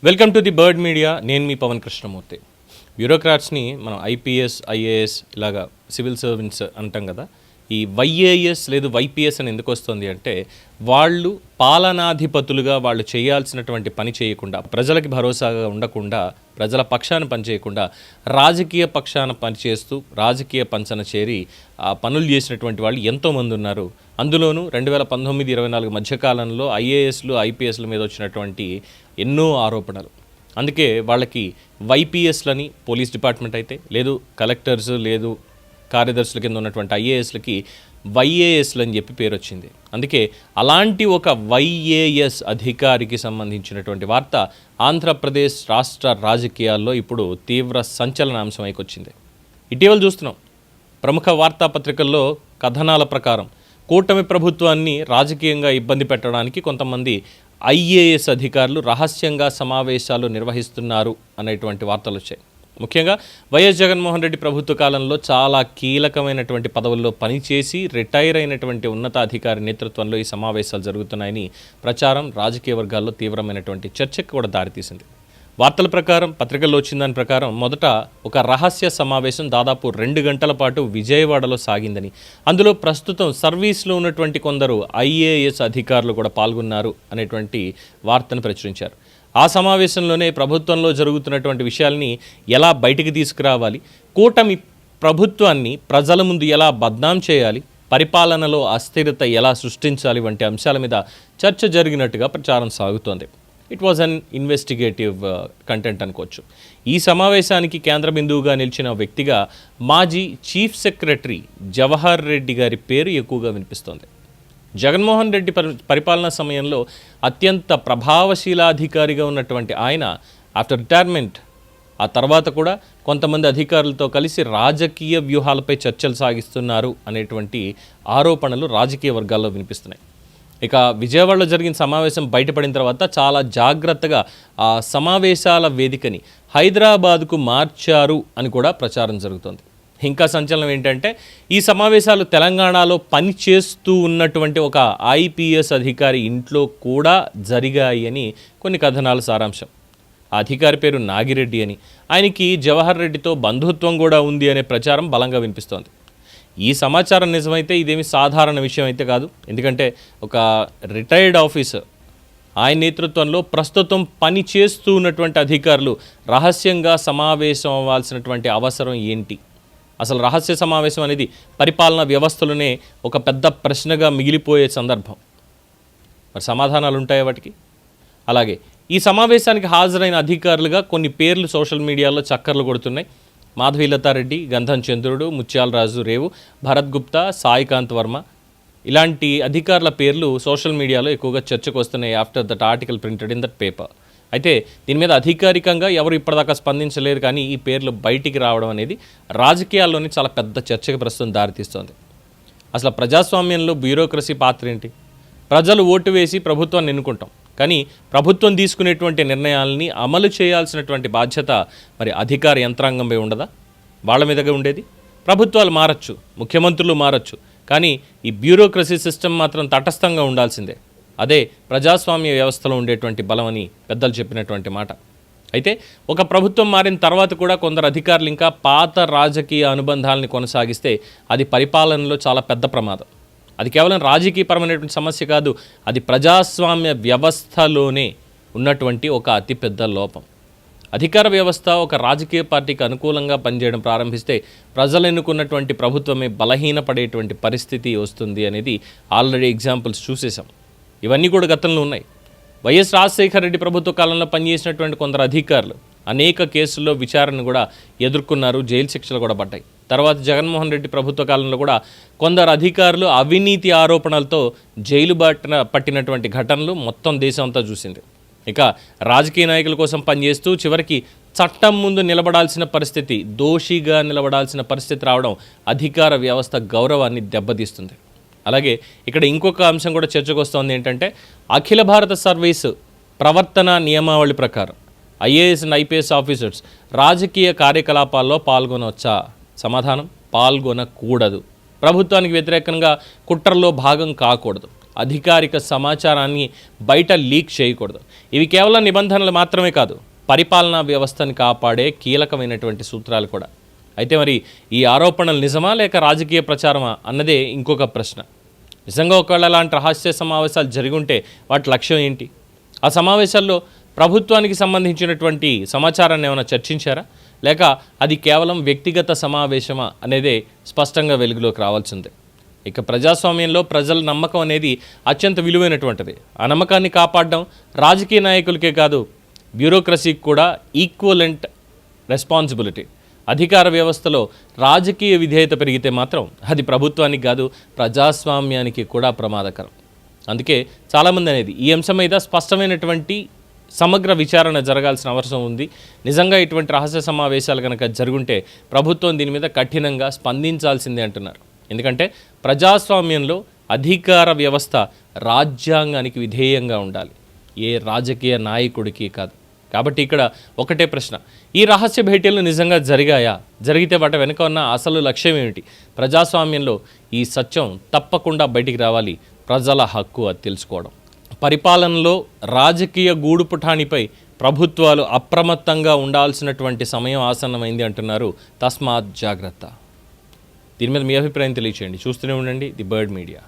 Welcome to the bird media. నేను మీ పవన్ కృష్ణమూర్తి. బ్యూరోక్రాట్స్ని మనం IPS, IAS ఇలాగా సివిల్ సర్వెంట్స్ అంటాం కదా. ఈ వైఏఎస్ లేదు వైపీఎస్ అని ఎందుకు వస్తుంది అంటే, వాళ్ళు పాలనాధిపతులుగా వాళ్ళు చేయాల్సినటువంటి పని చేయకుండా, ప్రజలకి భరోసాగా ఉండకుండా, ప్రజల పక్షాన పనిచేయకుండా రాజకీయ పక్షాన పనిచేస్తూ రాజకీయ పంచన చేరి ఆ పనులు చేసినటువంటి వాళ్ళు ఎంతోమంది ఉన్నారు. అందులోనూ 2019-24 మధ్యకాలంలో ఐఏఎస్లు, ఐపీఎస్ల మీద వచ్చినటువంటి ఎన్నో ఆరోపణలు. అందుకే వాళ్ళకి వైపీఎస్లని పోలీస్ డిపార్ట్మెంట్ అయితే, లేదు కలెక్టర్స్, లేదు కార్యదర్శుల కింద ఉన్నటువంటి ఐఏఎస్లకి వైఏఎస్లు అని చెప్పి పేరు వచ్చింది. అందుకే అలాంటి ఒక వైఏఎస్ అధికారికి సంబంధించినటువంటి వార్త ఆంధ్రప్రదేశ్ రాష్ట్ర రాజకీయాల్లో ఇప్పుడు తీవ్ర సంచలనాంశం వచ్చింది. ఇటీవల చూస్తున్నాం, ప్రముఖ వార్తాపత్రికల్లో కథనాల ప్రకారం కూటమి ప్రభుత్వాన్ని రాజకీయంగా ఇబ్బంది పెట్టడానికి కొంతమంది ఐఏఎస్ అధికారులు రహస్యంగా సమావేశాలు నిర్వహిస్తున్నారు అనేటువంటి వార్తలు వచ్చాయి. ముఖ్యంగా వైఎస్ జగన్మోహన్ రెడ్డి ప్రభుత్వ కాలంలో చాలా కీలకమైనటువంటి పదవుల్లో పనిచేసి రిటైర్ అయినటువంటి ఉన్నతాధికారి నేతృత్వంలో ఈ సమావేశాలు జరుగుతున్నాయని ప్రచారం రాజకీయ వర్గాల్లో తీవ్రమైనటువంటి చర్చకు కూడా దారితీసింది. వార్తల ప్రకారం, పత్రికల్లో వచ్చిన దాని ప్రకారం మొదట ఒక రహస్య సమావేశం దాదాపు 2 గంటల పాటు విజయవాడలో సాగిందని, అందులో ప్రస్తుతం సర్వీస్లో ఉన్నటువంటి కొందరు ఐఏఎస్ అధికారులు కూడా పాల్గొన్నారు అనేటువంటి వార్తను ప్రచురించారు. ఆ సమావేశంలోనే ప్రభుత్వంలో జరుగుతున్నటువంటి విషయాల్ని ఎలా బయటికి తీసుకురావాలి, కూటమి ప్రభుత్వాన్ని ప్రజల ముందు ఎలా బద్నాం చేయాలి, పరిపాలనలో అస్థిరత ఎలా సృష్టించాలి వంటి అంశాల మీద చర్చ జరిగినట్టుగా ప్రచారం సాగుతోంది. It was an investigative content అనుకోవచ్చు. ఈ సమావేశానికి కేంద్ర బిందువుగా నిలిచిన వ్యక్తిగా మాజీ చీఫ్ సెక్రటరీ జవహర్ రెడ్డి గారి పేరు ఎక్కువగా వినిపిస్తోంది. జగన్మోహన్ రెడ్డి పరిపాలనా సమయంలో అత్యంత ప్రభావశీలాధికారిగా ఉన్నటువంటి ఆయన ఆఫ్టర్ రిటైర్మెంట్ ఆ తర్వాత కూడా కొంతమంది అధికారులతో కలిసి రాజకీయ వ్యూహాలపై చర్చలు సాగిస్తున్నారు అనేటువంటి ఆరోపణలు రాజకీయ వర్గాల్లో వినిపిస్తున్నాయి. ఇక విజయవాడలో జరిగిన సమావేశం బయటపడిన తర్వాత చాలా జాగ్రత్తగా ఆ సమావేశాల వేదికని హైదరాబాద్కు మార్చారు అని కూడా ప్రచారం జరుగుతోంది. ఇంకా సంచలనం ఏంటంటే, ఈ సమావేశాలు తెలంగాణలో పనిచేస్తూ ఉన్నటువంటి ఒక ఐపీఎస్ అధికారి ఇంట్లో కూడా జరిగాయి అని కొన్ని కథనాల సారాంశం. ఆ అధికారి పేరు నాగిరెడ్డి అని, ఆయనకి జవహర్ రెడ్డితో బంధుత్వం కూడా ఉంది అనే ప్రచారం బలంగా వినిపిస్తోంది. ఈ సమాచారం నిజమైతే ఇదేమి సాధారణ విషయం అయితే కాదు. ఎందుకంటే ఒక రిటైర్డ్ ఆఫీసర్, ఆయన నేతృత్వంలో ప్రస్తుతం పని చేస్తూ ఉన్నటువంటి అధికారులు రహస్యంగా సమావేశం అవ్వాల్సినటువంటి అవసరం ఏంటి? అసలు రహస్య సమావేశం అనేది పరిపాలనా వ్యవస్థలోనే ఒక పెద్ద ప్రశ్నగా మిగిలిపోయే సందర్భం. మరి సమాధానాలు ఉంటాయా వాటికి? అలాగే ఈ సమావేశానికి హాజరైన అధికారులుగా కొన్ని పేర్లు సోషల్ మీడియాలో చక్కర్లు కొడుతున్నాయి. మాధవీలతారెడ్డి, గంధం చంద్రుడు, ముత్యాల రాజు రేవు, భరత్ గుప్తా, సాయికాంత్ వర్మ ఇలాంటి అధికారుల పేర్లు సోషల్ మీడియాలో ఎక్కువగా చర్చకు వస్తున్నాయి after that article printed in that paper. అయితే దీని మీద అధికారికంగా ఎవరు ఇప్పటిదాకా స్పందించలేదు. కానీ ఈ పేర్లు బయటికి రావడం అనేది రాజకీయాల్లోని చాలా పెద్ద చర్చకు ప్రస్తుతం దారితీస్తోంది. అసలు ప్రజాస్వామ్యంలో బ్యూరోక్రసీ పాత్ర ఏంటి? ప్రజలు ఓటు వేసి ప్రభుత్వాన్ని ఎన్నుకుంటాం, కానీ ప్రభుత్వం తీసుకునేటువంటి నిర్ణయాలని అమలు చేయాల్సినటువంటి బాధ్యత మరి అధికార యంత్రాంగంపై ఉండదా? వాళ్ళ మీదగా ఉండేది. ప్రభుత్వాలు మారచ్చు, ముఖ్యమంత్రులు మారచ్చు, కానీ ఈ బ్యూరోక్రసీ సిస్టమ్ మాత్రం తటస్థంగా ఉండాల్సిందే. అదే ప్రజాస్వామ్య వ్యవస్థలో ఉండేటువంటి బలం అని పెద్దలు చెప్పినటువంటి మాట. అయితే ఒక ప్రభుత్వం మారిన తర్వాత కూడా కొందరు అధికారులు ఇంకా పాత రాజకీయ అనుబంధాలని కొనసాగిస్తే అది పరిపాలనలో చాలా పెద్ద ప్రమాదం. అది కేవలం రాజకీయపరమైనటువంటి సమస్య కాదు, అది ప్రజాస్వామ్య వ్యవస్థలోనే ఉన్నటువంటి ఒక అతిపెద్ద లోపం. అధికార వ్యవస్థ ఒక రాజకీయ పార్టీకి అనుకూలంగా పనిచేయడం ప్రారంభిస్తే ప్రజలు ఎన్నుకున్నటువంటి ప్రభుత్వమే బలహీనపడేటువంటి పరిస్థితి వస్తుంది అనేది ఆల్రెడీ ఎగ్జాంపుల్స్ చూసేసాం. ఇవన్నీ కూడా గతంలో ఉన్నాయి. వైఎస్ రాజశేఖర రెడ్డి ప్రభుత్వ కాలంలో పనిచేసినటువంటి కొందరు అధికారులు అనేక కేసుల్లో విచారణ కూడా ఎదుర్కొన్నారు, జైలు శిక్షలు కూడా పడ్డాయి. తర్వాత జగన్మోహన్ రెడ్డి ప్రభుత్వ కాలంలో కూడా కొందరు అధికారులు అవినీతి ఆరోపణలతో జైలు పట్టినటువంటి ఘటనలు మొత్తం దేశం అంతా చూసింది. ఇక రాజకీయ నాయకుల కోసం పనిచేస్తూ చివరికి చట్టం ముందు నిలబడాల్సిన పరిస్థితి, దోషిగా నిలబడాల్సిన పరిస్థితి రావడం అధికార వ్యవస్థ గౌరవాన్ని దెబ్బతీస్తుంది. అలాగే ఇక్కడ ఇంకొక అంశం కూడా చర్చకు వస్తుంది. ఏంటంటే, అఖిల భారత సర్వీసు ప్రవర్తన నియమావళి ప్రకారం ఐఏఎస్ అండ్ ఐపీఎస్ ఆఫీసర్స్ రాజకీయ కార్యకలాపాల్లో పాల్గొనవచ్చా? సమాధానం, పాల్గొనకూడదు. ప్రభుత్వానికి వ్యతిరేకంగా కుట్రల్లో భాగం కాకూడదు. అధికారిక సమాచారాన్ని బయట లీక్ చేయకూడదు. ఇవి కేవలం నిబంధనలు మాత్రమే కాదు, పరిపాలనా వ్యవస్థను కాపాడే కీలకమైనటువంటి సూత్రాలు కూడా. అయితే మరి ఈ ఆరోపణలు నిజమా లేక రాజకీయ ప్రచారమా అన్నదే ఇంకొక ప్రశ్న. నిజంగా ఒకవేళ అలాంటి రహస్య సమావేశాలు జరిగి ఉంటే వాటి లక్ష్యం ఏంటి? ఆ సమావేశాల్లో ప్రభుత్వానికి సంబంధించినటువంటి సమాచారాన్ని ఏమైనా చర్చించారా, లేక అది కేవలం వ్యక్తిగత సమావేశమా అనేదే స్పష్టంగా వెలుగులోకి రావాల్సిందే. ఇక ప్రజాస్వామ్యంలో ప్రజల నమ్మకం అనేది అత్యంత విలువైనటువంటిది. ఆ నమ్మకాన్ని కాపాడడం రాజకీయ నాయకులకే కాదు, బ్యూరోక్రసీకి కూడా ఈక్వలెంట్ రెస్పాన్సిబిలిటీ. అధికార వ్యవస్థలో రాజకీయ విధేయత పెరిగితే మాత్రం అది ప్రభుత్వానికి కాదు, ప్రజాస్వామ్యానికి కూడా ప్రమాదకరం. అందుకే చాలామంది అనేది ఈ అంశం మీద స్పష్టమైనటువంటి సమగ్ర విచారణ జరగాల్సిన అవసరం ఉంది. నిజంగా ఇటువంటి రహస్య సమావేశాలు కనుక జరుగుంటే ప్రభుత్వం దీని మీద కఠినంగా స్పందించాల్సిందే అంటున్నారు. ఎందుకంటే ప్రజాస్వామ్యంలో అధికార వ్యవస్థ రాజ్యాంగానికి విధేయంగా ఉండాలి, ఏ రాజకీయ నాయకుడికి కాదు. కాబట్టి ఇక్కడ ఒకటే ప్రశ్న, ఈ రహస్య భేటీలు నిజంగా జరిగాయా? జరిగితే వాటి వెనుక ఉన్న అసలు లక్ష్యం ఏమిటి? ప్రజాస్వామ్యంలో ఈ సత్యం తప్పకుండా బయటికి రావాలి. ప్రజల హక్కు అది తెలుసుకోవడం. పరిపాలనలో రాజకీయ గూడుపుఠానిపై ప్రభుత్వాలు అప్రమత్తంగా ఉండాల్సినటువంటి సమయం ఆసన్నమైంది అంటున్నారు. తస్మాత్ జాగ్రత్త. దీని మీద మీ అభిప్రాయం తెలియచేయండి. చూస్తూనే ఉండండి ది బర్డ్ మీడియా.